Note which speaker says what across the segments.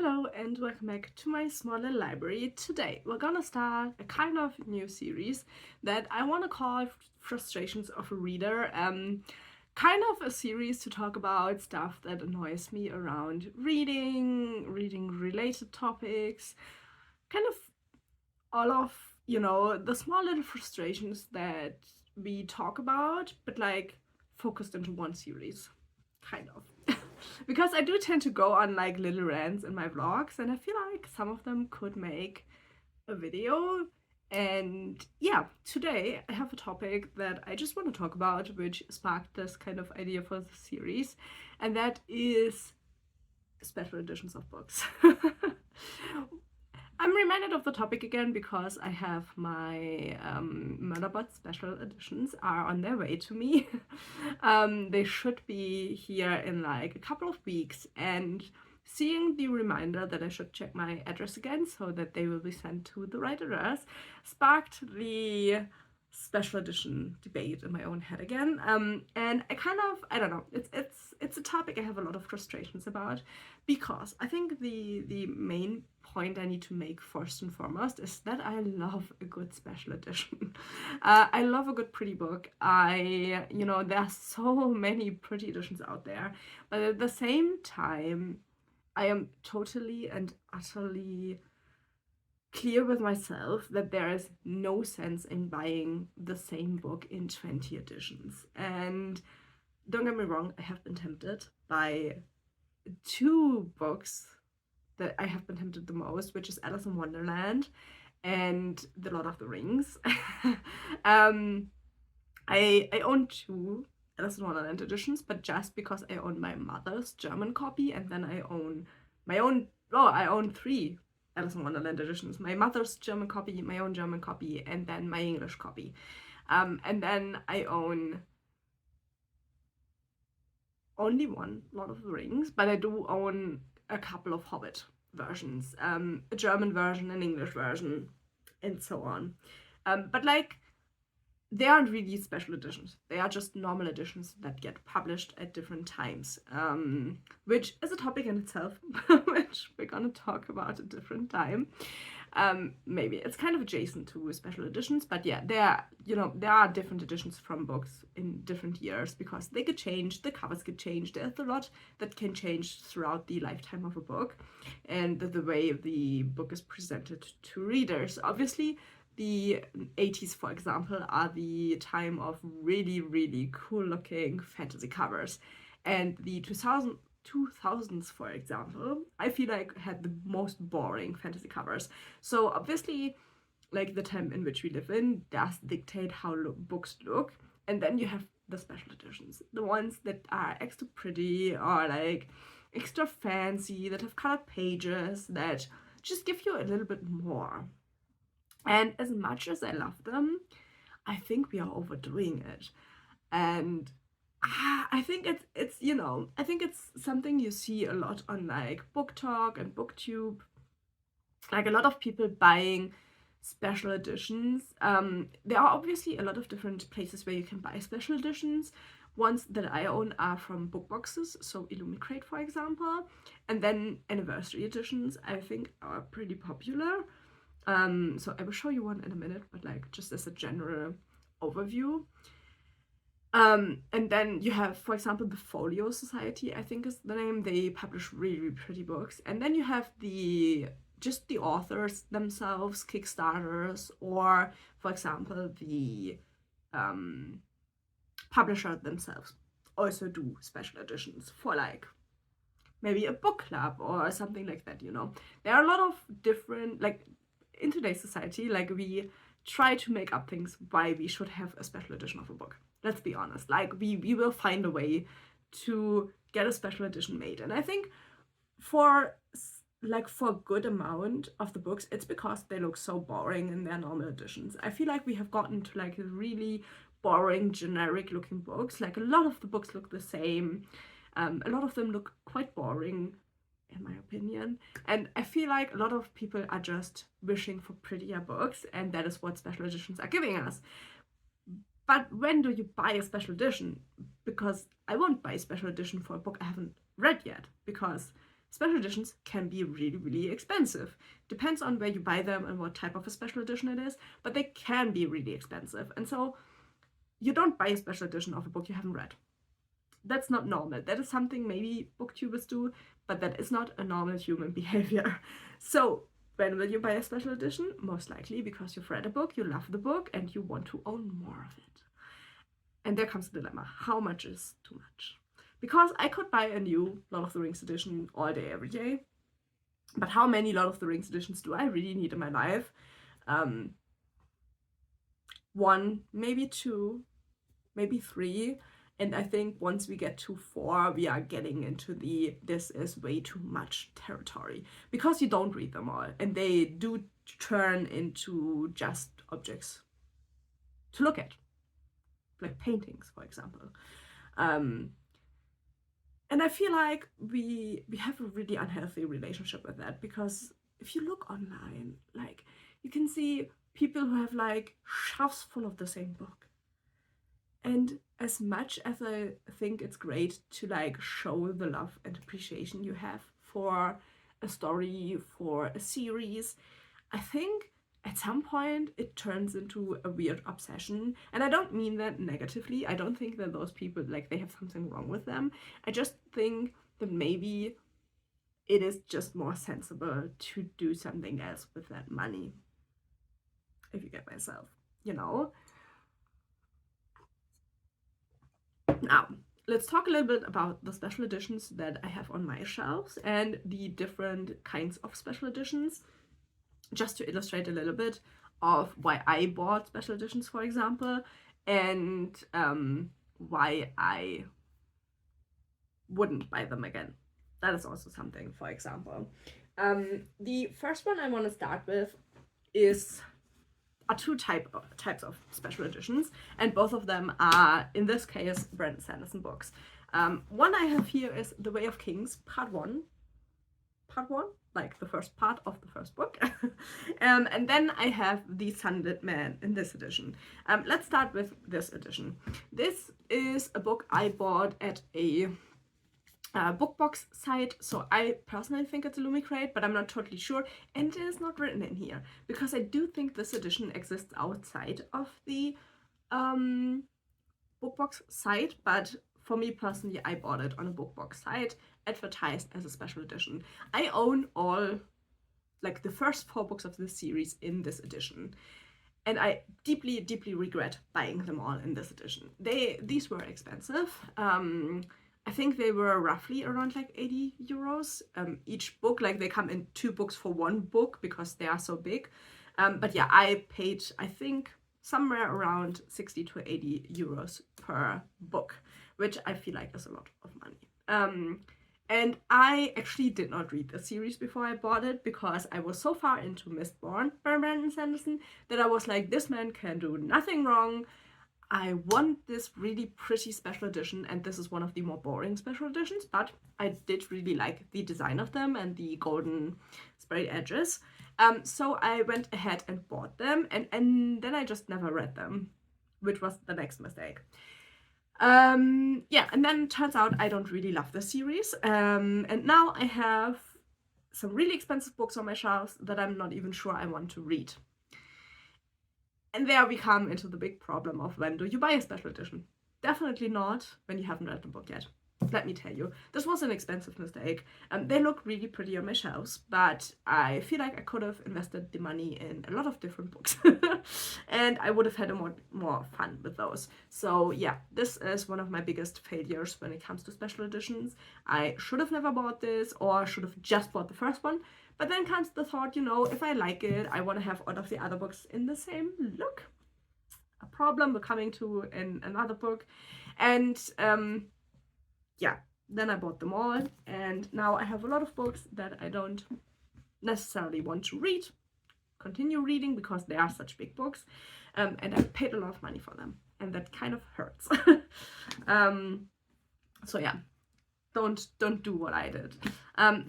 Speaker 1: Hello and welcome back to my small little library. Today we're gonna start a kind of new series that I want to call Frustrations of a Reader. Kind of a series to talk about stuff that annoys me around reading related topics, kind of all of, the small little frustrations that we talk about, but like focused into one series, kind of. Because I do tend to go on like little rants in my vlogs, and I feel like some of them could make a video. And yeah, today I have a topic that I just want to talk about, which sparked this kind of idea for the series, and that is special editions of books. I'm reminded of the topic again because I have my Murderbot special editions are on their way to me. They should be here in like a couple of weeks, and seeing the reminder that I should check my address again so that they will be sent to the right address sparked the special edition debate in my own head again. And I don't know, it's a topic I have a lot of frustrations about, because I think the main point I need to make first and foremost is that I love a good special edition. I love a good pretty book. There are so many pretty editions out there, but at the same time, I am totally and utterly clear with myself that there is no sense in buying the same book in 20 editions. And don't get me wrong, I have been tempted by two books that I have been tempted the most, which is Alice in Wonderland and The Lord of the Rings. I own two Alice in Wonderland editions, but just because I own my mother's German copy, and then I own my own, I own three Alice in Wonderland editions. My mother's German copy, my own German copy, and then my English copy. And then I own only one Lord of the Rings, but I do own a couple of Hobbit versions, a German version, an English version, and so on. But like, they aren't really special editions. They are just normal editions that get published at different times, which is a topic in itself, which we're gonna talk about a different time. Maybe it's kind of adjacent to special editions, but yeah, there are different editions from books in different years because they get changed, the covers get changed. There's a lot that can change throughout the lifetime of a book, and the way the book is presented to readers. Obviously, the 80s, for example, are the time of really, really cool looking fantasy covers. And the 2000s, for example, I feel like had the most boring fantasy covers. So obviously, like, the time in which we live in does dictate how books look. And then you have the special editions, the ones that are extra pretty or like extra fancy, that have colored pages, that just give you a little bit more. And as much as I love them, I think we are overdoing it. And I think I think it's something you see a lot on like Book Talk and BookTube. Like, a lot of people buying special editions. There are obviously a lot of different places where you can buy special editions. Ones that I own are from book boxes, so Illumicrate, for example. And then anniversary editions, I think, are pretty popular. So I will show you one in a minute, but like just as a general overview. And then you have, for example, the Folio Society, I think is the name. They publish really, really pretty books. And then you have just the authors themselves, Kickstarters, or for example, the publisher themselves also do special editions for like maybe a book club or something like that, There are a lot of different, like, in today's society, like, we try to make up things why we should have a special edition of a book. Let's be honest. Like, we will find a way to get a special edition made. And I think for a good amount of the books, it's because they look so boring in their normal editions. I feel like we have gotten to like really boring, generic looking books. Like, a lot of the books look the same. A lot of them look quite boring, in my opinion. And I feel like a lot of people are just wishing for prettier books, and that is what special editions are giving us. But when do you buy a special edition? Because I won't buy a special edition for a book I haven't read yet, because special editions can be really, really expensive. Depends on where you buy them and what type of a special edition it is, but they can be really expensive. And so you don't buy a special edition of a book you haven't read. That's not normal. That is something maybe booktubers do, but that is not a normal human behavior. So when will you buy a special edition? Most likely because you've read a book, you love the book, and you want to own more of it. And there comes the dilemma. How much is too much? Because I could buy a new Lord of the Rings edition all day, every day. But how many Lord of the Rings editions do I really need in my life? One, maybe two, maybe three. And I think once we get to 4, we are getting into the this is way too much territory. Because you don't read them all. And they do turn into just objects to look at. Like paintings, for example. And I feel like we have a really unhealthy relationship with that, because if you look online, like, you can see people who have like shelves full of the same book. And as much as I think it's great to like show the love and appreciation you have for a story, for a series, I think at some point it turns into a weird obsession. And I don't mean that negatively. I don't think that those people, like, they have something wrong with them. I just think that maybe it is just more sensible to do something else with that money. If you get myself, you know? Now, let's talk a little bit about the special editions that I have on my shelves and the different kinds of special editions, just to illustrate a little bit of why I bought special editions, for example, and why I wouldn't buy them again. That is also something, for example. The first one I want to start with are two types of special editions, and both of them are, in this case, Brandon Sanderson books. One I have here is The Way of Kings, part one, like the first part of the first book. And then I have The Sunlit Man in this edition. Let's start with this edition. This is a book I bought at a bookbox site, so I personally think it's a Lumicrate, but I'm not totally sure, and it is not written in here, because I do think this edition exists outside of the bookbox site, but for me personally, I bought it on a bookbox site, advertised as a special edition. I own all, like, the first 4 books of this series in this edition, and I deeply, deeply regret buying them all in this edition. These were expensive. I think they were roughly around like 80 euros each book. Like, they come in 2 books for 1 book because they are so big. But yeah, I paid, I think, somewhere around 60 to 80 euros per book, which I feel like is a lot of money. And I actually did not read the series before I bought it, because I was so far into Mistborn by Brandon Sanderson that I was like, this man can do nothing wrong. I want this really pretty special edition, and this is one of the more boring special editions, but I did really like the design of them and the golden sprayed edges. So I went ahead and bought them, and then I just never read them, which was the next mistake. Yeah, and then it turns out I don't really love the series, and now I have some really expensive books on my shelves that I'm not even sure I want to read. And there we come into the big problem of, when do you buy a special edition? Definitely not when you haven't read the book yet. Let me tell you, this was an expensive mistake. They look really pretty on my shelves, but I feel like I could have invested the money in a lot of different books. And I would have had a more fun with those. So yeah, this is one of my biggest failures when it comes to special editions. I should have never bought this, or should have just bought the first one. But then comes the thought, you know, if I like it, I want to have all of the other books in the same look. A problem we're coming to in another book. And yeah, then I bought them all. And now I have a lot of books that I don't necessarily want to continue reading, because they are such big books. And I paid a lot of money for them. And that kind of hurts. So yeah. Don't do what I did.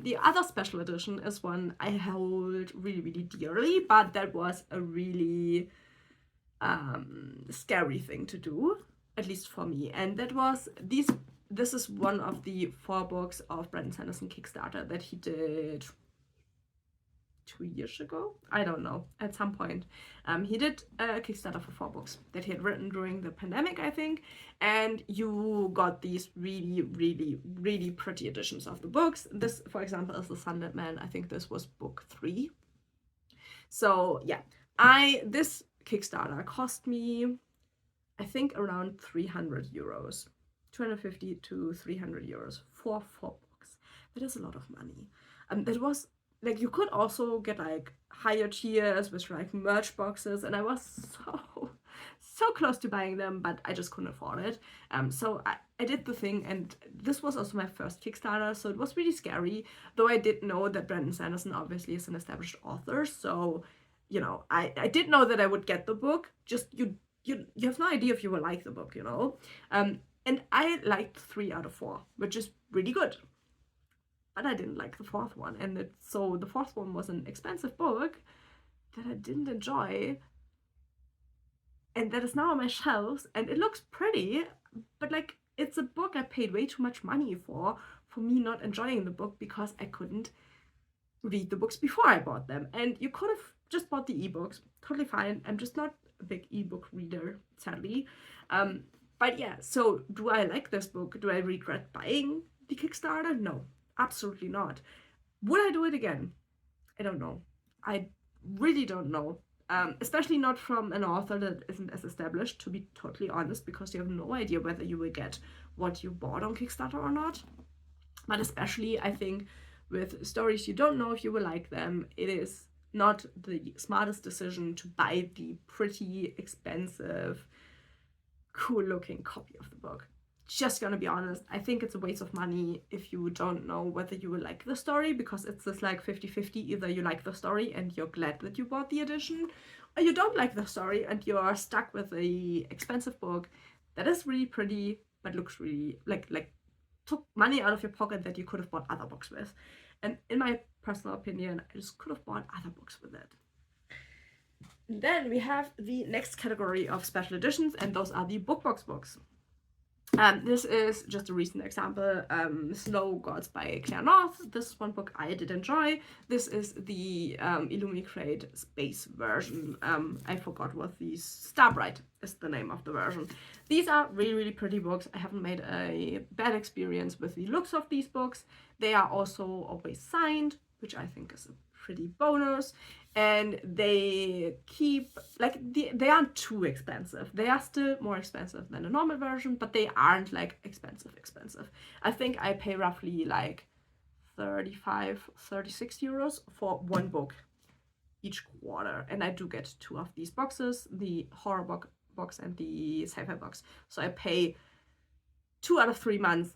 Speaker 1: The other special edition is one I hold really, really dearly, but that was a really scary thing to do, at least for me. And that was these this is one of the 4 books of Brandon Sanderson Kickstarter that he did 2 years ago. I don't know, at some point. He did a Kickstarter for 4 books that he had written during the pandemic, I think, and you got these really, really, really pretty editions of the books. This, for example, is The Sunlit Man. I think this was book 3. So yeah, this Kickstarter cost me, I think, around 300 euros. 250 to 300 euros for 4 books. That is a lot of money. That was, like, you could also get like higher tiers with like merch boxes, and I was so close to buying them, but I just couldn't afford it. So I did the thing, and this was also my first Kickstarter, so it was really scary, though I did know that Brandon Sanderson obviously is an established author, so, you know, I did know that I would get the book, just you have no idea if you will like the book, you know. And I liked 3 out of 4, which is really good. But I didn't like the 4th one. And so the 4th one was an expensive book that I didn't enjoy. And that is now on my shelves. And it looks pretty. But like, it's a book I paid way too much money for me not enjoying the book because I couldn't read the books before I bought them. And you could have just bought the ebooks. Totally fine. I'm just not a big ebook reader, sadly. But yeah, so do I like this book? Do I regret buying the Kickstarter? No, absolutely not. Would I do it again? I don't know. I really don't know. Especially not from an author that isn't as established, to be totally honest, because you have no idea whether you will get what you bought on Kickstarter or not. But especially, I think, with stories you don't know if you will like them, it is not the smartest decision to buy the pretty expensive, cool looking copy of the book. Just gonna be honest, I think it's a waste of money if you don't know whether you will like the story, because it's this like 50-50, either you like the story and you're glad that you bought the edition, or you don't like the story and you're stuck with a expensive book that is really pretty but looks really like took money out of your pocket that you could have bought other books with. And in my personal opinion, I just could have bought other books with it. Then we have the next category of special editions, and those are the book box books. This is just a recent example, Snow Gods by Claire North. This is one book I did enjoy. This is the Illumicrate Space version. I forgot what these, Starbright is the name of the version. These are really, really pretty books. I haven't made a bad experience with the looks of these books. They are also always signed, which I think is a pretty bonus. And they keep, like, they aren't too expensive. They are still more expensive than a normal version, but they aren't like expensive. I think I pay roughly like 35, 36 euros for one book each quarter. And I do get 2 of these boxes, the horror box and the sci-fi box. So I pay 2 out of 3 months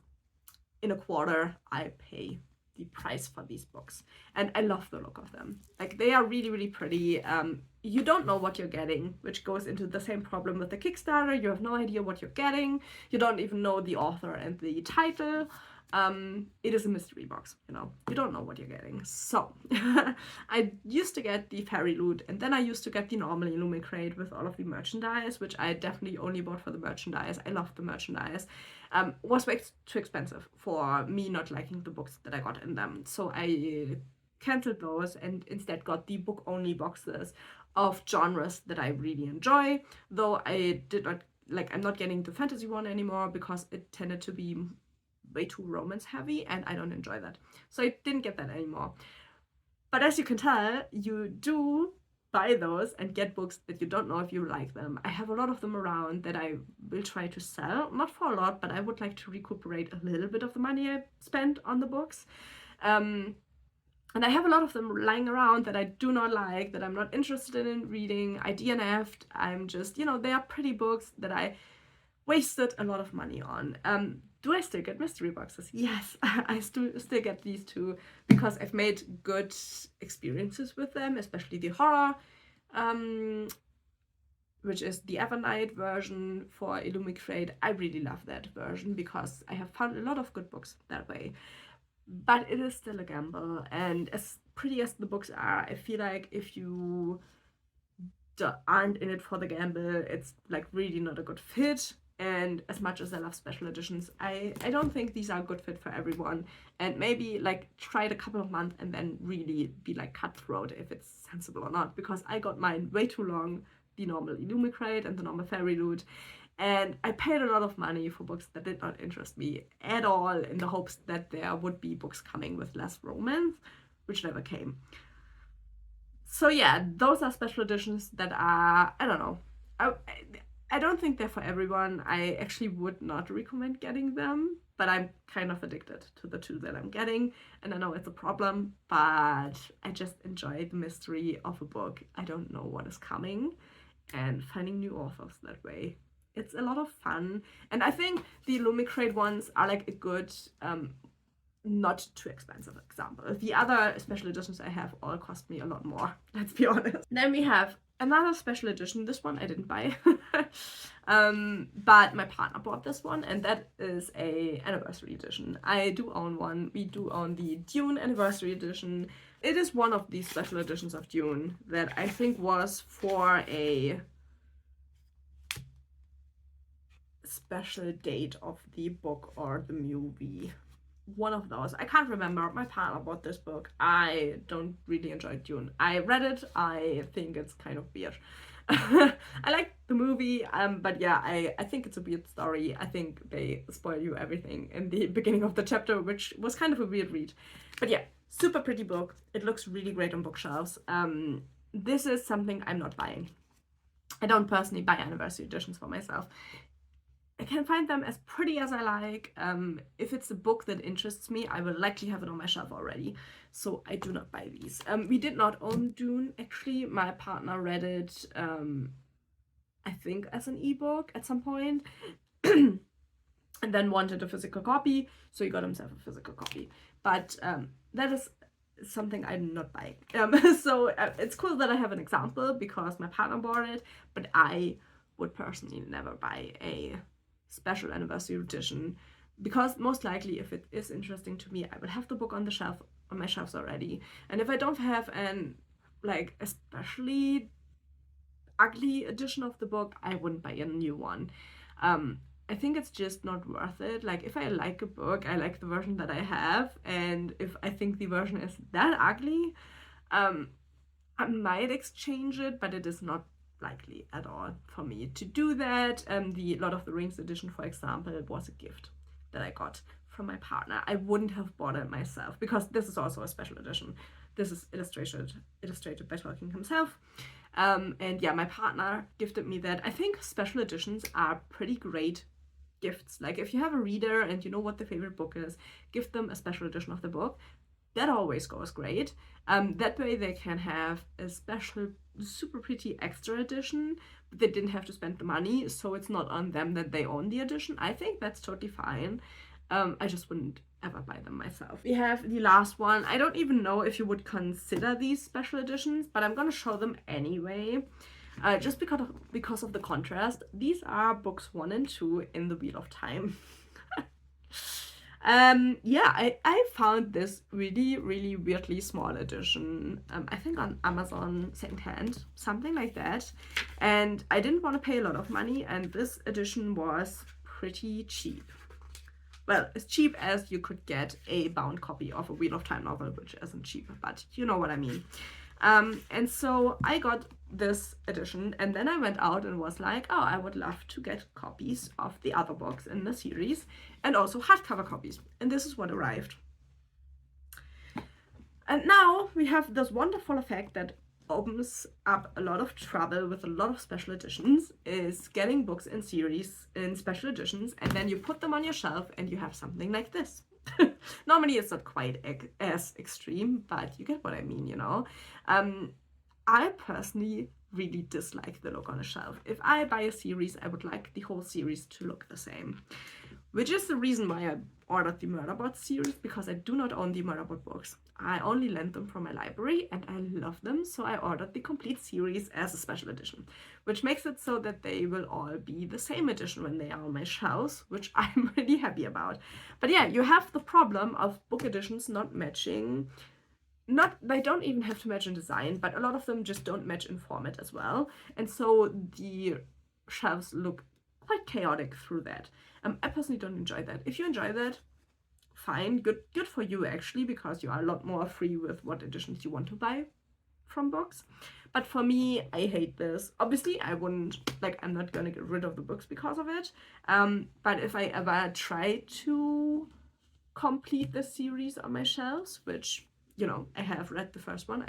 Speaker 1: in a quarter, I pay the price for these books, and I love the look of them. Like, they are really, really pretty. You don't know what you're getting, which goes into the same problem with the Kickstarter. You have no idea what you're getting. You don't even know the author and the title. It is a mystery box, you know. You don't know what you're getting. So I used to get the fairy loot, and then I used to get the normal Illumicrate with all of the merchandise, which I definitely only bought for the merchandise. I love the merchandise. Was way too expensive for me not liking the books that I got in them. So I canceled those and instead got the book only boxes of genres that I really enjoy, though I did not, like, I'm not getting the fantasy one anymore because it tended to be way too romance heavy and I don't enjoy that. So I didn't get that anymore. But as you can tell, you do buy those and get books that you don't know if you like them. I have a lot of them around that I will try to sell, not for a lot, but I would like to recuperate a little bit of the money I spent on the books. And I have a lot of them lying around that I do not like, that I'm not interested in reading. I DNF'd. I'm just, you know, they are pretty books that I wasted a lot of money on. Do I still get mystery boxes? Yes, I still get these 2 because I've made good experiences with them, especially the horror, which is the Evernight version for Illumicrate. I really love that version because I have found a lot of good books that way. But it is still a gamble, and as pretty as the books are, I feel like if you aren't in it for the gamble, it's like really not a good fit. And as much as I love special editions, I don't think these are a good fit for everyone. And maybe like try it a couple of months and then really be like cutthroat if it's sensible or not, because I got mine way too long, the normal Illumicrate and the normal Fairy Loot. And I paid a lot of money for books that did not interest me at all, in the hopes that there would be books coming with less romance, which never came. So yeah, those are special editions that are, I don't know. I don't think they're for everyone. I actually would not recommend getting them, but I'm kind of addicted to the two that I'm getting. And I know it's a problem, but I just enjoy the mystery of a book. I don't know what is coming, and finding new authors that way. It's a lot of fun. And I think the Illumicrate ones are like a good, not too expensive example. The other special editions I have all cost me a lot more, let's be honest. Then we have another special edition. This one I didn't buy, but my partner bought this one, and that is a anniversary edition. I do own one. We do own the Dune anniversary edition. It is one of these special editions of Dune that I think was for a special date of the book or the movie. One of those. I can't remember. My partner bought this book. I don't really enjoy Dune. I read it. I think it's kind of weird. I like the movie, but yeah, I think it's a weird story. I think they spoil you everything in the beginning of the chapter, which was kind of a weird read. But yeah, super pretty book. It looks really great on bookshelves. This is something I'm not buying. I don't personally buy anniversary editions for myself. I can find them as pretty as I like. If it's a book that interests me, I will likely have it on my shelf already. So I do not buy these. We did not own Dune, actually. My partner read it, I think, as an ebook at some point. And then wanted a physical copy, so he got himself a physical copy. But that is something I'm not buying. So it's cool that I have an example because my partner bought it, but I would personally never buy a special anniversary edition, because most likely if it is interesting to me, I will have the book on the shelf, on my shelves already. And if I don't have an like especially ugly edition of the book, I wouldn't buy a new one. I think it's just not worth it. Like, if I like a book, I like the version that I have, and if I think the version is that ugly, I might exchange it, but it is not likely at all for me to do that. The Lord of the Rings edition, for example, was a gift that I got from my partner. I wouldn't have bought it myself, because this is also a special edition. This is illustrated by Tolkien himself. And yeah, my partner gifted me that. I think special editions are pretty great gifts. Like, if you have a reader and you know what their favorite book is, give them a special edition of the book. That always goes great. That way they can have a special, super pretty extra edition, but they didn't have to spend the money, so it's not on them that they own the edition. I think that's totally fine. I just wouldn't ever buy them myself. We have the last one. I don't even know if you would consider these special editions, but I'm gonna show them anyway, just because of the contrast. These are books 1 and 2 in the Wheel of Time. Yeah, I found this really, really weirdly small edition, I think on Amazon secondhand, something like that. And I didn't want to pay a lot of money, and this edition was pretty cheap. Well, as cheap as you could get a bound copy of a Wheel of Time novel, which isn't cheap, but you know what I mean. And so I got this edition, and then I went out and was like, oh, I would love to get copies of the other books in the series, and also hardcover copies. And this is what arrived. And now we have this wonderful effect that opens up a lot of trouble with a lot of special editions, is getting books in series in special editions, and then you put them on your shelf and you have something like this. Normally it's not quite as extreme, but you get what I mean, you know. I personally really dislike the look on a shelf. If I buy a series, I would like the whole series to look the same, which is the reason why I ordered the Murderbot series, because I do not own the Murderbot books. I only lent them from my library and I love them, so I ordered the complete series as a special edition, which makes it so that they will all be the same edition when they are on my shelves, which I'm really happy about. But yeah, you have the problem of book editions not matching. They don't even have to match in design, but a lot of them just don't match in format as well. And so the shelves look quite chaotic through that. I personally don't enjoy that. If you enjoy that, fine, good for you actually, because you are a lot more free with what editions you want to buy from books. But for me, I hate this. Obviously, I wouldn't, like, I'm not gonna get rid of the books because of it. But if I ever try to complete the series on my shelves, which, you know, I have read the first one,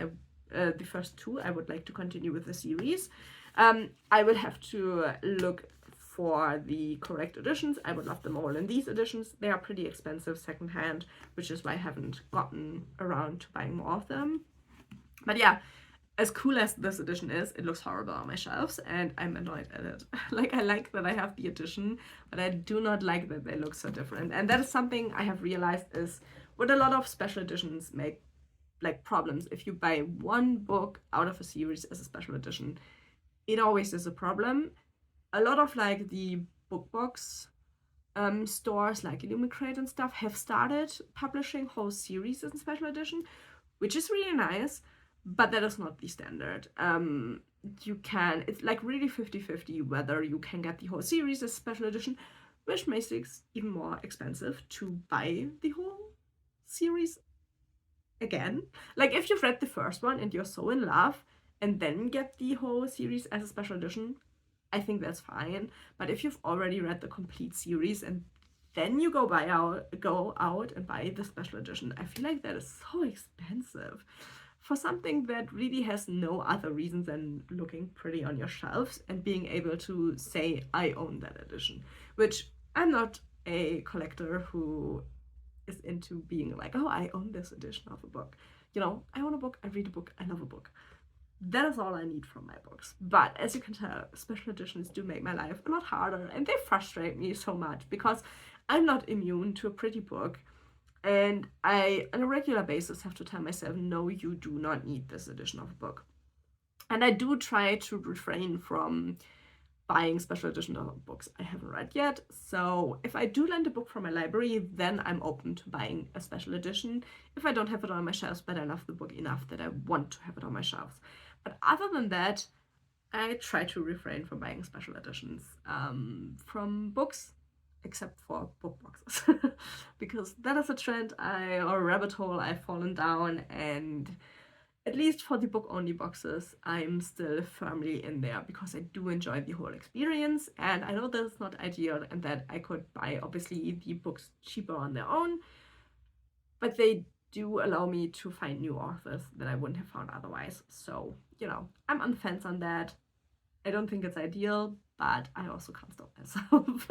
Speaker 1: the first two, I would like to continue with the series. I will have to look for the correct editions. I would love them all in these editions. They are pretty expensive secondhand, which is why I haven't gotten around to buying more of them. But yeah, as cool as this edition is, it looks horrible on my shelves, and I'm annoyed at it. Like, I like that I have the edition, but I do not like that they look so different. And that is something I have realized is what a lot of special editions make, like, problems. If you buy one book out of a series as a special edition, it always is a problem. A lot of, like, the book box stores like Illumicrate and stuff have started publishing whole series in special edition, which is really nice, but that is not the standard. It's like really 50-50 whether you can get the whole series as special edition, which makes it even more expensive to buy the whole series again. Like, if you've read the first one and you're so in love and then get the whole series as a special edition, I think that's fine. But if you've already read the complete series and then you go out and buy the special edition, I feel like that is so expensive for something that really has no other reason than looking pretty on your shelves and being able to say, I own that edition. Which, I'm not a collector who is into being like, oh, I own this edition of a book. You know, I own a book, I read a book, I love a book. That is all I need from my books. But as you can tell, special editions do make my life a lot harder, and they frustrate me so much because I'm not immune to a pretty book. And I, on a regular basis, have to tell myself, no, you do not need this edition of a book. And I do try to refrain from buying special edition of books I haven't read yet. So if I do lend a book from my library, then I'm open to buying a special edition if I don't have it on my shelves, but I love the book enough that I want to have it on my shelves. But other than that, I try to refrain from buying special editions from books, except for book boxes, because that is a trend or a rabbit hole I've fallen down, and at least for the book-only boxes, I'm still firmly in there because I do enjoy the whole experience, and I know that it's not ideal and that I could buy, obviously, the books cheaper on their own, but they do allow me to find new authors that I wouldn't have found otherwise. So, you know, I'm on the fence on that. I don't think it's ideal, but I also can't stop myself.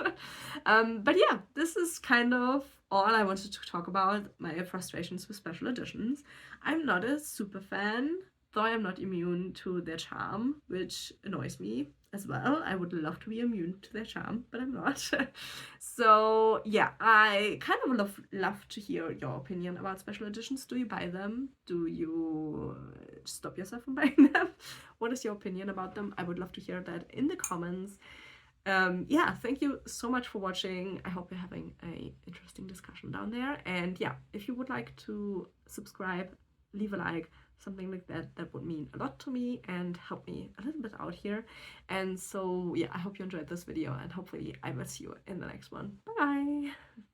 Speaker 1: But yeah, this is kind of all I wanted to talk about, my frustrations with special editions. I'm not a super fan, though I am not immune to their charm, which annoys me as well. I would love to be immune to their charm, but I'm not. So yeah, I kind of love to hear your opinion about special editions. Do you buy them? Do you stop yourself from buying them? What is your opinion about them? I would love to hear that in the comments. Yeah, thank you so much for watching. I hope you're having an interesting discussion down there. And yeah, if you would like to subscribe, leave a like, something like that, that would mean a lot to me and help me a little bit out here. And so yeah, I hope you enjoyed this video, and hopefully I will see you in the next one. Bye bye.